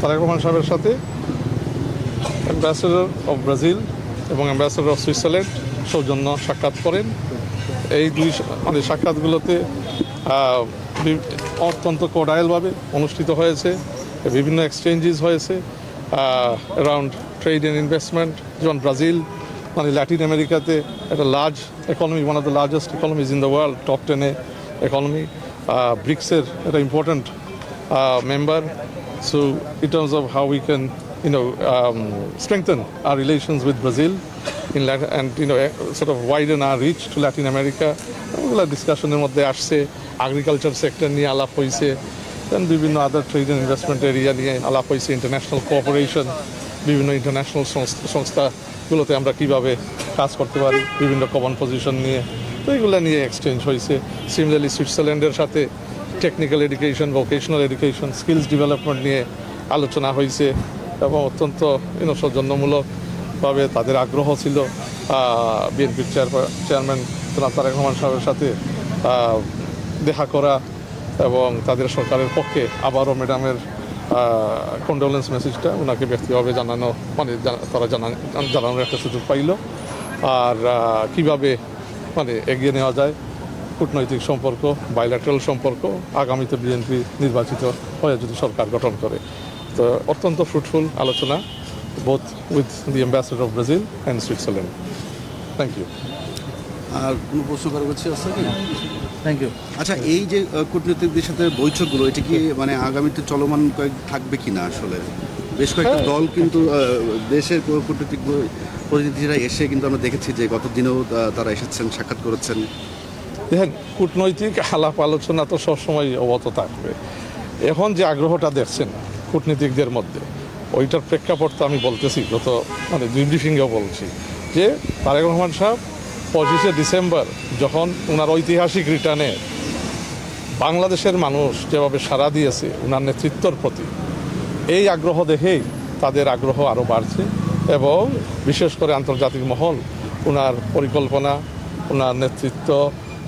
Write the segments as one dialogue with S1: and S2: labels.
S1: তারেক রহমান সাহেবের সাথে ambassador of Brazil এবং অ্যাম্বাসেডর অফ সুইজারল্যান্ড সৌজন্য সাক্ষাৎ করেন। এই দুই সাক্ষাৎগুলোতে অত্যন্ত কোডাইলভাবে অনুষ্ঠিত হয়েছে, বিভিন্ন এক্সচেঞ্জেস হয়েছে অ্যারাউন্ড ট্রেড অ্যান্ড ইনভেস্টমেন্ট। যেমন ব্রাজিল ল্যাটিন আমেরিকাতে একটা large economy, one of the largest economies in the world, top 10 economy. BRICS-এর একটা important member. So in terms of how we can strengthen our relations with Brazil and sort of widen our reach to Latin America, ওগুলো ডিসকাশনের মধ্যে আসছে। Agriculture sector নিয়ে আলাপ হয়েছে, দেন বিভিন্ন আদার trade and investment area নিয়ে আলাপ হয়েছে। ইন্টারন্যাশনাল কোঅপারেশন, বিভিন্ন ইন্টারন্যাশনাল সংস্থাগুলোতে আমরা কীভাবে কাজ করতে পারি, বিভিন্ন কমন পজিশন নিয়ে, তো এগুলো নিয়ে এক্সচেঞ্জ হয়েছে। সিমিলারলি সুইজারল্যান্ডের সাথে technical education, vocational education, skills development নিয়ে আলোচনা হয়েছে এবং অত্যন্ত সৌজন্যমূলকভাবে তাদের আগ্রহ ছিল বিএনপির চেয়ারম্যান তারেক রহমান সাহেবের সাথে দেখা করা এবং তাদের সরকারের পক্ষে আবারও ম্যাডামের কন্ডোলেন্স মেসেজটা ওনাকে ব্যক্তিগতভাবে জানানো, তারা জানানোর একটা সুযোগ পাইল। আর কীভাবে এগিয়ে নেওয়া যায় কূটনৈতিক সম্পর্ক, বাইল্যাটারাল সম্পর্ক আগামীতে বিএনপি নির্বাচিত হয়ে যদি সরকার গঠন করে। তো অত্যন্ত ফ্রুটফুল আলোচনা, both with the ambassador of Brazil and Switzerland. Thank you.
S2: আর কোনো প্রশ্ন করার কিছু আছে কি? Thank you. আচ্ছা, এই যে কূটনীতিকদের সাথে বৈঠকগুলো, এটা কি আগামীতে চলমান থাকবে কি না? আসলে বেশ কয়েকটা দল কিন্তু দেশের কূটনীতিক প্রতিনিধিরা এসে কিন্তু আমরা দেখেছি যে গত দিনেও তারা এসেছেন, সাক্ষাৎ করেছেন।
S1: দেখেন, কূটনৈতিক আলাপ আলোচনা তো সবসময় অবত থাকবে। এখন যে আগ্রহটা দেখছেন কূটনীতিকদের মধ্যে, ওইটার প্রেক্ষাপট তো আমি বলতেছি, গত দুই ব্রিফিংয়েও বলছি যে তারেক রহমান সাহেব 25শে ডিসেম্বর যখন ওনার ঐতিহাসিক রিটার্নে বাংলাদেশের মানুষ যেভাবে সাড়া দিয়েছে ওনার নেতৃত্বর প্রতি, এই আগ্রহ দেখেই তাদের আগ্রহ আরও বাড়ছে এবং বিশেষ করে আন্তর্জাতিক মহল ওনার পরিকল্পনা, ওনার নেতৃত্ব,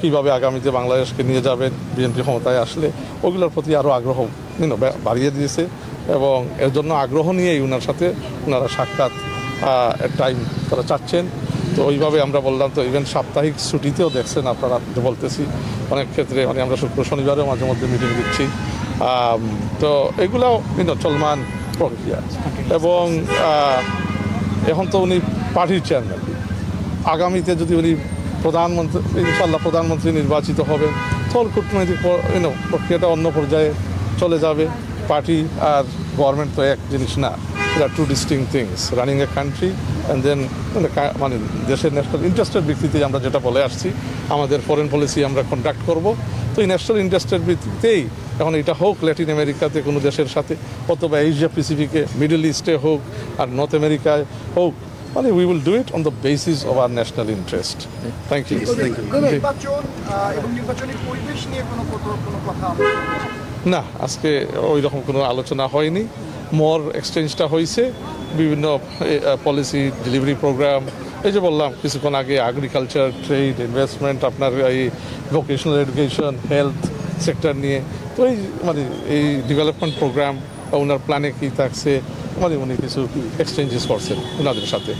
S1: কীভাবে আগামীতে বাংলাদেশকে নিয়ে যাবেন বিএনপি ক্ষমতায় আসলে, ওগুলোর প্রতি আরও আগ্রহ বাড়িয়ে দিয়েছে এবং এর জন্য আগ্রহ নিয়েই ওনার সাথে ওনারা সাক্ষাৎ টাইম তারা চাচ্ছেন। তো ওইভাবে আমরা বললাম, তো ইভেন সাপ্তাহিক ছুটিতেও দেখছেন আপনারা, বলতেছি অনেক ক্ষেত্রে আমরা শুক্র শনিবারেও মাঝে মধ্যে মিটিং দিচ্ছি। তো এগুলাও চলমান প্রক্রিয়া এবং এখন তো উনি পার্টির চেয়ারম্যান, আগামীতে যদি উনি প্রধানমন্ত্রী, ইনশাল্লাহ প্রধানমন্ত্রী নির্বাচিত হবেন, তখন কূটনৈতিক প্রক্রিয়াটা অন্য পর্যায়ে চলে যাবে। পার্টি আর গভর্নমেন্ট তো এক জিনিস না, এটা two distinct things. Running a country and then দেশের ন্যাশনাল ইন্টারেস্টের ভিত্তিতে আমরা যেটা বলে আসছি, আমাদের ফরেন পলিসি আমরা কন্ডাক্ট করব। তো এই ন্যাশনাল ইন্টারেস্টের ভিত্তিতেই এখন এটা হোক ল্যাটিন আমেরিকাতে কোনো দেশের সাথে, অথবা এশিয়া প্যাসিফিকে, মিডল ইস্টে হোক, আর নর্থ আমেরিকায় হোক, we will do it on the basis of our national interest. Thank you. না, আজকে ওই রকম কোনো আলোচনা হয়নি। মোর এক্সচেঞ্জটা হয়েছে বিভিন্ন পলিসি ডেলিভারি প্রোগ্রাম, এই যে বললাম কিছুক্ষণ আগে, এগ্রিকালচার, ট্রেড, ইনভেস্টমেন্ট, আপনার এই ভোকেশনাল এডুকেশন, হেলথ সেক্টর নিয়ে। তো এই ডেভেলপমেন্ট প্রোগ্রাম ওনার প্ল্যানে কী থাকছে, উনি কিছু এক্সচেঞ্জেস করছেন ওনাদের সাথে।